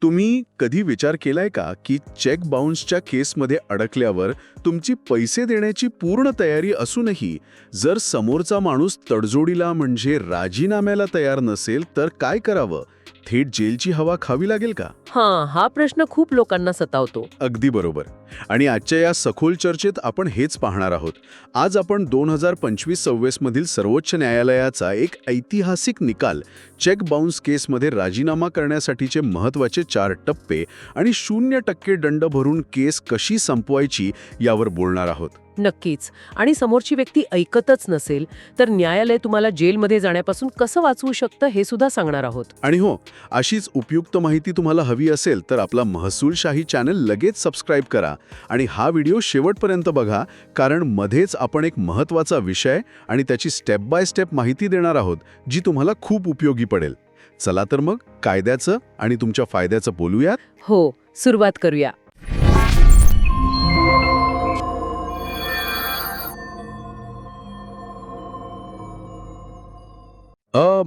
तुम्ही कधी विचार केलाय का की चेक बाउन्सच्या केसमध्ये अडकल्यावर तुमची पैसे देण्याची पूर्ण तयारी असूनही जर समोरचा माणूस तडजोडीला म्हणजे राजीनाम्याला तयार नसेल तर काय करावं? थेट जेलची हवा खावी लागेल का? हा प्रश्न खूप लोकांना सतावतो. अगदी बरोबर. आणि आजच्या या सखोल चर्चेत आपण हेच पाहणार आहोत. आज आपण 2025-26 मधील सर्वोच्च न्यायालयाचा एक ऐतिहासिक निकाल, चेक बाउन्स केसमध्ये राजीनामा करण्यासाठीचे महत्त्वाचे 4 टप्पे आणि 0% दंड भरून केस कशी संपवायची यावर बोलणार आहोत. नक्कीच. आणि समोरची व्यक्ती ऐकतच नसेल तर न्यायालय तुम्हाला जेलमध्ये जाण्यापासून कसं वाचवू शकतं हे सुद्धा सांगणार आहोत. आणि हो, अशीच उपयुक्त माहिती तुम्हाला हवी असेल तर आपला महसूलशाही चॅनल लगेच सबस्क्राईब करा आणि हा व्हिडिओ शेवटपर्यंत बघा, कारण मध्येच आपण एक महत्त्वाचा विषय आणि त्याची स्टेप बाय स्टेप माहिती देणार आहोत जी तुम्हाला खूप उपयोगी पडेल. चला तर मग कायद्याचं आणि तुमच्या फायद्याचं बोलूयात. हो, सुरुवात करूया.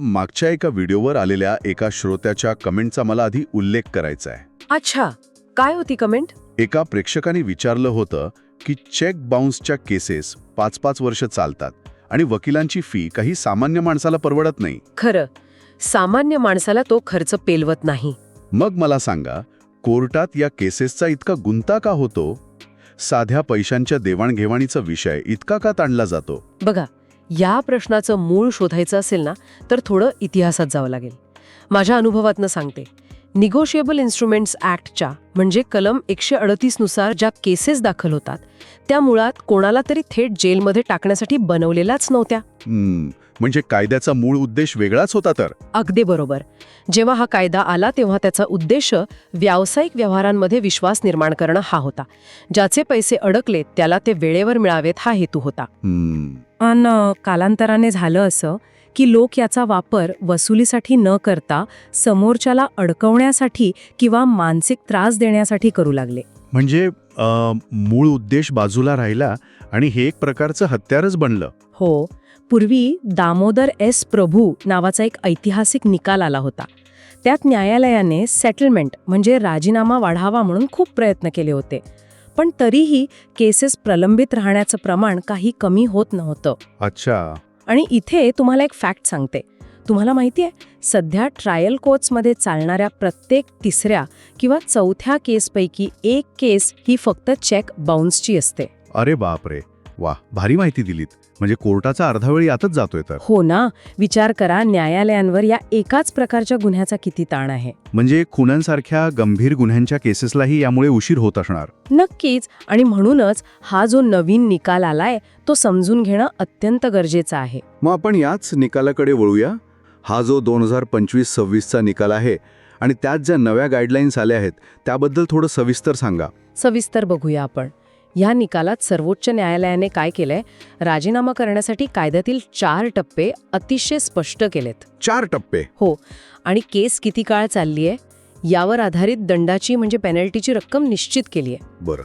मागच्या एका व्हिडिओवर आलेल्या एका श्रोत्याच्या कमेंटचा मला आधी उल्लेख करायचा आहे. अच्छा, काय होती कमेंट? एका प्रेक्षकाने विचारलं होतं की चेक बाउन्सच्या केसेस 5-5 वर्ष चालतात आणि वकिलांची फी काही सामान्य माणसाला परवडत नाही. खरं, सामान्य माणसाला तो खर्च पेलवत नाही. मग मला सांगा, कोर्टात या केसेसचा इतका गुंता का होतो? साध्या पैशांच्या देवाणघेवाणीचा विषय इतका का ताणला जातो? बघा, या प्रश्नाचं मूळ शोधायचं असेल ना तर थोडं इतिहासात जावं लागेल. माझ्या अनुभवातनं सांगते. निगोशिएबल इन्स्ट्रुमेंट्स ॲक्टच्या म्हणजे कलम 138 नुसार ज्या केसेस दाखल होतात त्या मुळात कोणाला तरी थेट जेलमध्ये टाकण्यासाठी बनवलेल्याच नव्हत्या. म्हणजे कायद्याचा मूळ उद्देश वेगळाच होता तर? अगदी बरोबर. जेव्हा हा कायदा आला तेव्हा त्याचा उद्देश व्यावसायिक व्यवहारांमध्ये विश्वास निर्माण करणं हा होता. ज्याचे पैसे अडकले त्याला ते वेळेवर मिळावेत हा हेतू होता. आणि कालांतराने झालं असं की लोक याचा वापर वसुलीसाठी न करता समोरच्याला अडकवण्यासाठी किंवा मानसिक त्रास देण्यासाठी करू लागले. म्हणजे मूळ उद्देश बाजूला राहिला आणि हे एक प्रकारचं हत्यारच बनलं. हो. पूर्वी दामोदर एस प्रभू नावाचा एक ऐतिहासिक निकाल आला होता. त्यात न्यायालयाने सेटलमेंट म्हणजे राजीनामा वाढावा म्हणून खूप प्रयत्न केले होते. पण तरीही केसेस प्रलंबित राहण्याचं प्रमाण काही कमी होत नव्हतं. अच्छा. आणि इथे तुम्हाला एक फॅक्ट सांगते. तुम्हाला माहिती आहे, सध्या ट्रायल कोर्ट्समध्ये चालणाऱ्या प्रत्येक 3ऱ्या किंवा 4थ्या केसपैकी एक केस ही फक्त चेक बाउन्सची असते. अरे बापरे, वा, भारी माहिती दिलीत. म्हणजे कोर्टाचा अर्धा वेळ यातच जातोय तर? हो ना. विचार करा, न्यायालयांवर या एकाच प्रकारच्या गुन्ह्याचा किती ताण आहे. म्हणजे खुनांसारख्या गंभीर गुन्ह्यांच्या केसेसलाही यामुळे उशीर होत असणार. नक्कीच. आणि म्हणूनच हा जो नवीन निकाल आलाय तो समजून घेणं अत्यंत गरजेचं आहे. मग आपण याच निकालाकडे वळूया. हा जो 2025-26चा निकाल आहे आणि त्यात ज्या नव्या गाईडलाईन्स आल्या आहेत त्याबद्दल थोडं सविस्तर सांगा. सविस्तर बघूया आपण. या निकालात सर्वोच्च न्यायालयाने काय केलंय, राजीनामा करण्यासाठी कायद्यातील 4 टप्पे अतिशय स्पष्ट केलेत. 4 टप्पे? हो. आणि केस किती काळ चाललीये यावर आधारित दंडाची म्हणजे पेनल्टीची रक्कम निश्चित केली आहे. बरं,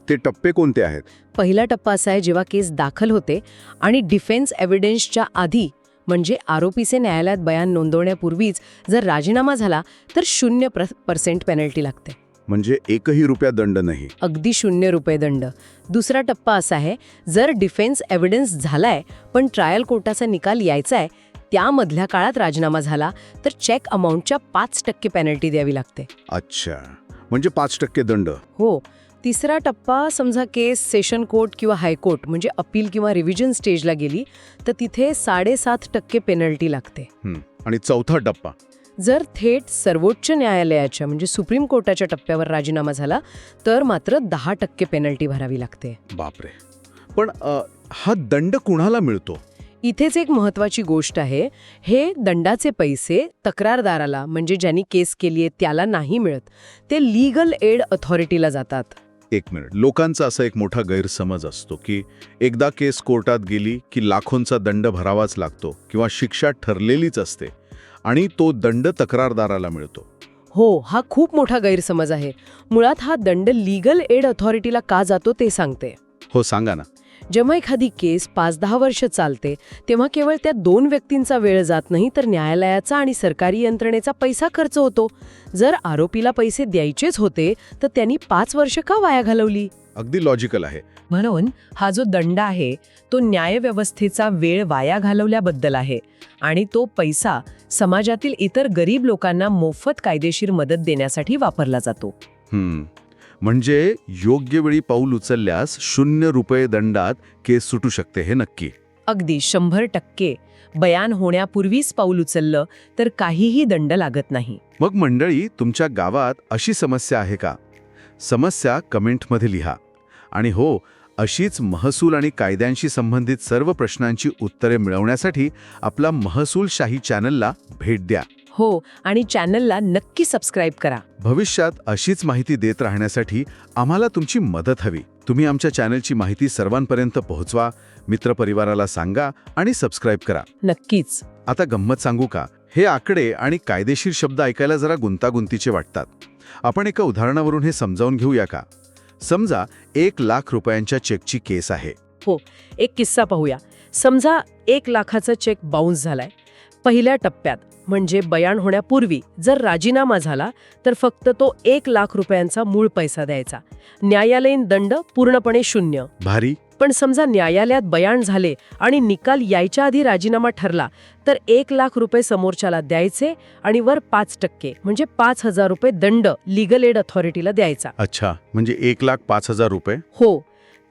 ते टप्पे कोणते आहेत? पहिला टप्पा असा आहे जेव्हा केस दाखल होते आणि डिफेन्स एव्हिडन्सच्या आधी म्हणजे आरोपीचे न्यायालयात बयान नोंदवण्यापूर्वीच जर राजीनामा झाला तर 0% पेनल्टी लागते. म्हणजे 1ही रुपया दंड नाही? अगदी 0 रुपये दंड. दुसरा टप्पा असा आहे, जर डिफेन्स एव्हिडन्स झालाय पण ट्रायल कोर्टाचा निकाल यायचा आहे त्यामधल्या काळात राजीनामा झाला तर चेक अमाऊंटच्या 5% पेनल्टी द्यावी लागते. अच्छा, म्हणजे 5% दंड. हो. तिसरा टप्पा, समजा केस सेशन कोर्ट किंवा हायकोर्ट म्हणजे अपील किंवा रिव्हिजन स्टेजला गेली तर तिथे 7.5% पेनल्टी लागते. आणि चौथा टप्पा, जर थेट सर्वोच्च न्यायालयाच्या म्हणजे सुप्रीम कोर्टाच्या टप्प्यावर राजीनामा झाला तर मात्र 10% पेनल्टी भरावी लागते. बापरे. पण हा दंड कुणाला मिळतो? इथेच एक महत्वाची गोष्ट आहे. हे दंडाचे पैसे तक्रारदाराला म्हणजे ज्यांनी केस केली आहे त्याला नाही मिळत, ते लीगल एड अथॉरिटीला जातात. एक मिनिट, लोकांचा असा एक मोठा गैरसमज असतो की एकदा केस कोर्टात गेली की लाखोंचा दंड भरावाच लागतो किंवा शिक्षा ठरलेलीच असते आणि तो दंड तक्रारदाराला मिळतो. हो, हा खूप मोठा गैरसमज आहे. मुळात हा दंड लीगल एड अथॉरिटीला का जातो ते सांगते. हो, सांगा ना. जेव्हा एखादी केस 5-10 वर्ष चालते तेव्हा केवळ त्या 2 व्यक्तींचा वेळ जात नाही तर न्यायालयाचा आणि सरकारी यंत्रणेचा पैसा खर्च होतो. जर आरोपीला पैसे द्यायचेच होते तर त्यांनी 5 वर्ष का वाया घालवली? अगदी लॉजिकल आहे. म्हणून हा जो दंड आहे तो न्यायव्यवस्थेचा वेळ वाया घालवल्याबद्दल आहे आणि तो पैसा समाजातील इतर गरीब लोकांना मोफत कायदेशीर मदत देण्यासाठी वापरला जातो. म्हणजे योग्य वेळी पाऊल उचलल्यास 0 रुपये दंडात केस सुटू शकते, हे नक्की. अगदी 100%. बयान होण्यापूर्वीच पाऊल उचललं तर काहीही दंड लागत नाही. मग मंडळी, तुमच्या गावात अशी समस्या आहे का? समस्या कमेंटमध्ये लिहा. आणि हो, अशीच महसूल आणि कायद्यांशी संबंधित सर्व प्रश्नांची उत्तरे मिळवण्यासाठी आपला महसूलशाही चॅनलला भेट द्या. हो, आणि चॅनलला नक्की सबस्क्राईब करा. भविष्यात अशीच माहिती देत राहण्यासाठी आम्हाला तुमची मदत हवी. तुम्ही आमच्या चॅनलची माहिती सर्वांपर्यंत पोहोचवा, मित्रपरिवाराला सांगा आणि सबस्क्राईब करा. नक्कीच. आता गंमत सांगू का? हे आकडे आणि कायदेशीर शब्द ऐकायला जरा गुंतागुंतीचे वाटतात. आपण एका उदाहरणावरून हे समजावून घेऊया का? समजा 1 लाख रुपयांच्या चेकची केस आहे. हो, एक किस्सा पाहूया. समजा 1 लाखाचा चेक बाउन्स झालाय. पहिल्या टप्प्यात म्हणजे बयान होण्यापूर्वी जर राजीनामा झाला तर फक्त तो 1 लाख रुपयांचा मूळ पैसा द्यायचा. न्यायालयीन दंड पूर्णपणे 0. भारी. पण समजा न्यायालयात बयान झाले आणि निकाल यायच्या आधी राजीनामा ठरला तर 1 लाख रुपये समोरच्याला द्यायचे आणि वर 5% म्हणजे 5,000 रुपये दंड लीगल एड अथॉरिटीला द्यायचा. अच्छा, म्हणजे 1,05,000 रुपये. हो.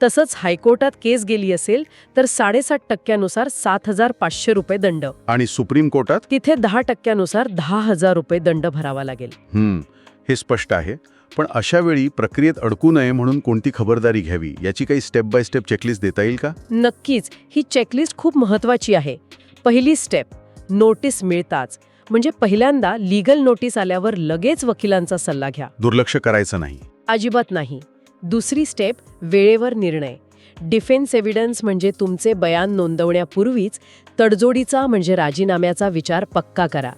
तसंच हायकोर्टात केस गेली असेल तर 7.5% नुसार 7,500 रुपये दंड. आणि सुप्रीम कोर्टात? तिथे 10% नुसार 10,000 रुपये दंड भरावा लागेल. हे स्पष्ट आहे. पण अशा वेळी प्रक्रियेत अडकू नये म्हणून कोणती खबरदारी घ्यावी याची काही स्टेप बाय स्टेप चेकलिस्ट देता येईल का? नक्कीच. ही चेकलिस्ट खूप महत्वाची आहे. पहिली स्टेप, नोटीस मिळताच म्हणजे पहिल्यांदा लीगल नोटीस आल्यावर लगेच वकिलांचा सल्ला घ्या. दुर्लक्ष करायचं नाही. अजिबात नाही. दुसरी स्टेप, वेळेवर निर्णय. डिफेन्स एव्हिडन्स म्हणजे तुमचे बयान नोंदवण्यापूर्वीच तडजोडीचा म्हणजे राजीनाम्याचा विचार पक्का करा.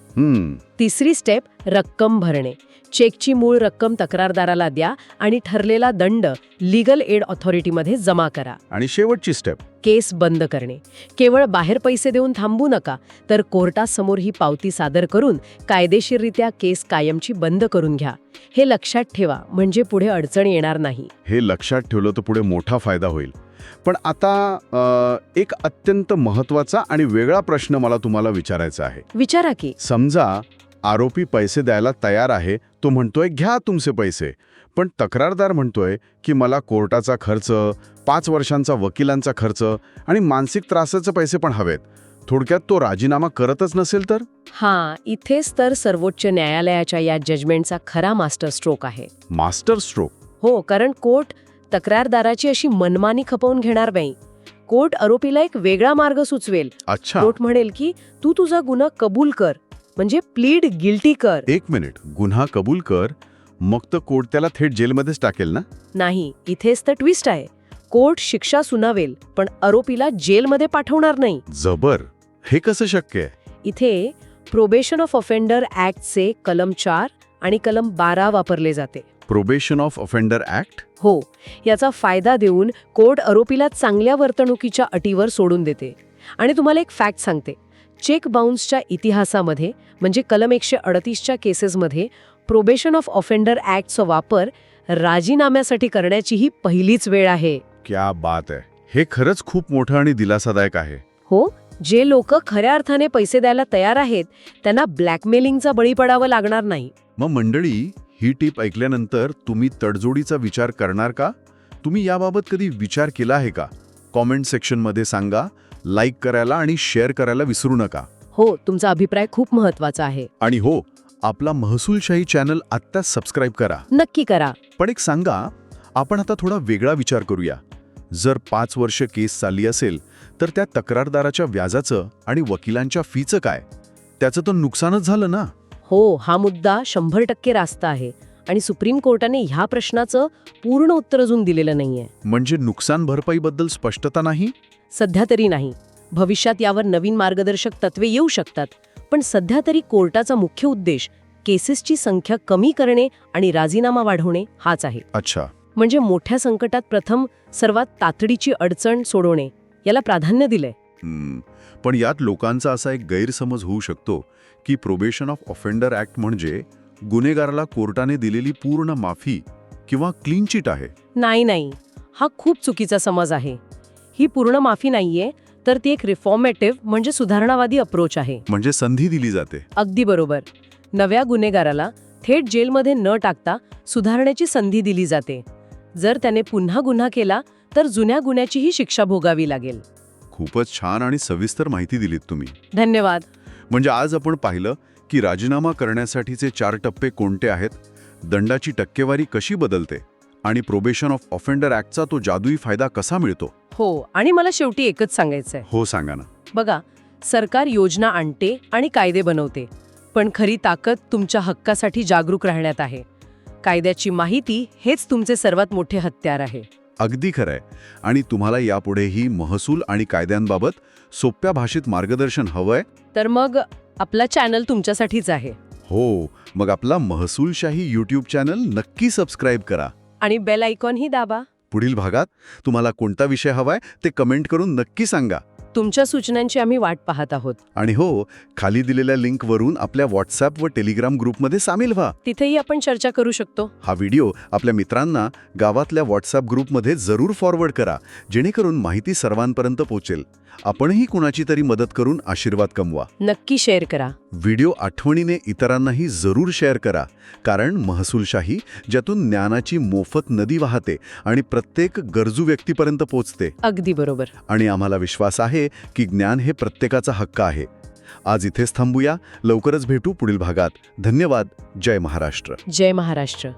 तिसरी स्टेप, रक्कम भरणे. चेकची मूळ रक्कम तक्रारदाराला द्या आणि ठरलेला दंड लीगल एड अथॉरिटीमध्ये जमा करा. आणि शेवटची स्टेप, केस बंद करणे. केवळ बाहेर पैसे देऊन थांबू नका, तर कोर्टासमोर ही पावती सादर करून कायदेशीररित्या केस कायमची बंद करून घ्या. हे लक्षात ठेवा, म्हणजे पुढे अडचण येणार नाही. हे लक्षात ठेवलं तर पुढे मोठा फायदा होईल. पण आता एक अत्यंत महत्वाचा आणि वेगळा प्रश्न मला तुम्हाला विचारायचा आहे. विचारा की. समजा आरोपी पैसे द्यायला तयार आहे. तो म्हणतोय घ्या तुमचे पैसे. पण तक्रारदार म्हणतोय की मला कोर्टाचा खर्च, 5 वर्षांचा वकिलांचा खर्च आणि मानसिक त्रासाचे पैसे पण हवेत. थोडक्यात तो राजीनामा करतच नसेल तर? हां, इथेच तर सर्वोच्च न्यायालयाच्या या जजमेंटचा खरा मास्टर स्ट्रोक आहे. Master stroke? हो, कारण कोर्ट तक्रारदाराची अशी मनमानी खपवून घेणार नाही. कोर्ट आरोपीला एक वेगळा मार्ग सुचवेल. अच्छा. कोर्ट म्हणेल की तू तुझा गुन्हा कबूल कर, म्हणजे प्लीड गिल्टी कर. 1 मिनिट, गुन्हा कबूल कर, मग तर कोर्ट त्याला थेट जेलमध्येच टाकेल ना? नाही, इथेच तर ट्विस्ट आहे. कोर्ट शिक्षा सुनावेल पण आरोपीला जेलमध्ये पाठवणार नाही. जबर. हे कसं शक्य आहे? इथे प्रोबेशन ऑफ ऑफेंडर ऍक्टचे कलम 4 आणि कलम 12 वापरले जाते. Probation of offender act? हो. याचा फायदा देऊन कोर्ट आरोपीला चांगल्या वर्तणुकीच्या अटीवर सोडून देते. आणि तुम्हाला एक फॅक्ट सांगते, चेक बाउन्सच्या इतिहासामध्ये म्हणजे कलम 138च्या केसेसमध्ये प्रोबेशन ऑफ ऑफेंडर ऍक्टचा वापर राजीनाम्यासाठी करण्याची ही पहिलीच वेळ आहे. क्या बात आहे. हे खरंच खूप मोठं आणि दिलासादायक आहे. हो, जे लोक खऱ्या अर्थाने पैसे द्यायला तयार आहेत त्यांना ब्लॅकमेलिंगचा बळी पडावं लागणार नाही. मग मंडळी, ही टीप ऐकल्यानंतर तुम्ही तडजोडीचा विचार करणार का? तुम्ही याबाबत कधी विचार केला आहे का? कॉमेंट सेक्शनमध्ये सांगा. लाईक करायला आणि शेअर करायला विसरू नका. हो, तुमचा अभिप्राय खूप महत्वाचा आहे. आणि हो, आपला महसूलशाही चॅनल आत्ताच सबस्क्राईब करा. नक्की करा. पण एक सांगा, आपण आता थोडा वेगळा विचार करूया. जर 5 वर्ष केस चालली असेल तर त्या तक्रारदाराच्या व्याजाचं आणि वकिलांच्या फीचं काय? त्याचं तर नुकसानच झालं ना? हो, हा मुद्दा 100% रास्त आहे आणि सुप्रीम कोर्टाने ह्या प्रश्नाचं पूर्ण उत्तर अजून दिलेलं नाहीये. म्हणजे नुकसान भरपाईबद्दल स्पष्टता नाही? सध्या तरी नाही. भविष्यात यावर नवीन मार्गदर्शक तत्वे येऊ शकतात. पण सध्या तरी कोर्टाचा मुख्य उद्देश केसेसची संख्या कमी करणे आणि राजीनामा वाढवणे हाच आहे. अच्छा. म्हणजे मोठ्या संकटात प्रथम सर्वात तातडीची अडचण सोडवणे याला प्राधान्य दिलंय. पण यात लोकांचा असा एक गैरसमज होऊ शकतो की प्रोबेशन ऑफ ऑफेंडर ॲक्ट म्हणजे गुन्हेगाराला कोर्टाने दिलेली पूर्ण माफी किंवा क्लीन चिट आहे. नाही, हा खूप चुकीचा समज आहे. ही पूर्ण माफी नाहीये, तर ती एक रिफॉर्मेटिव्ह म्हणजे सुधारणावादी अप्रोच आहे. म्हणजे संधी दिली जाते. अगदी बरोबर. नव्या गुन्हेगाराला थेट जेलमध्ये न टाकता सुधारण्याची संधी दिली जाते. जर त्याने पुन्हा गुन्हा केला तर जुन्या गुन्ह्याचीही शिक्षा भोगावी लागेल. खूपच छान आणि सविस्तर माहिती दिलीत तुम्ही. धन्यवाद. म्हणजे आज आपण पाहिलं की राजीनामा करण्यासाठीचे 4 टप्पे कोणते आहेत, दंडाची टक्केवारी कशी बदलते आणि प्रोबेशन ऑफ ऑफेंडर ॲक्टचा तो जादुई फायदा कसा मिळतो. हो, आणि मला शेवटी एकच सांगायचंय. हो, सांगा ना. बघा, सरकार योजना आणते आणि कायदे बनवते, पण खरी ताकद तुमच्या हक्कासाठी जागरूक राहण्यात आहे. कायद्याची माहिती हेच तुमचे सर्वात मोठे हत्यार आहे. अगदी खरंय. आणि तुम्हाला यापुढेही महसूल आणि कायद्यांबाबत सोप्या भाषेत मार्गदर्शन हवंय तर मग आपला चॅनल तुमच्यासाठीच आहे. हो, मग आपला महसूलशाही यूट्यूब चॅनल नक्की सबस्क्राईब करा. आणि बेल आयकॉनही दाबा. पुढील भागात तुम्हाला कोणता विषय हवाय ते कमेंट करून नक्की सांगा. तुमच्या सूचनांची आम्ही वाट पाहत आहोत. आणि हो, खाली दिलेल्या लिंकवरून आपल्या व्हॉट्सॲप व टेलिग्राम ग्रुपमध्ये सामील व्हा. तिथेही आपण चर्चा करू शकतो. हा व्हिडिओ आपल्या मित्रांना गावातल्या व्हॉट्सॲप ग्रुपमध्ये जरूर फॉरवर्ड करा, जेणेकरून माहिती सर्वांपर्यंत पोहोचेल. आपणही कुणाची तरी मदत करून आशीर्वाद कमवा. नक्की शेअर करा. व्हिडिओ आठवणीने इतरांनाही जरूर शेअर करा, कारण महसूलशाही ज्यातून ज्ञानाची मोफत नदी वाहते आणि प्रत्येक गरजू व्यक्तीपर्यंत पोहोचते. अगदी बरोबर. आणि आम्हाला विश्वास आहे की ज्ञान हे प्रत्येकाचा हक्क आहे. आज इथेच थांबूया. लवकरच भेटू पुढील भागात. धन्यवाद. जय महाराष्ट्र. जय महाराष्ट्र.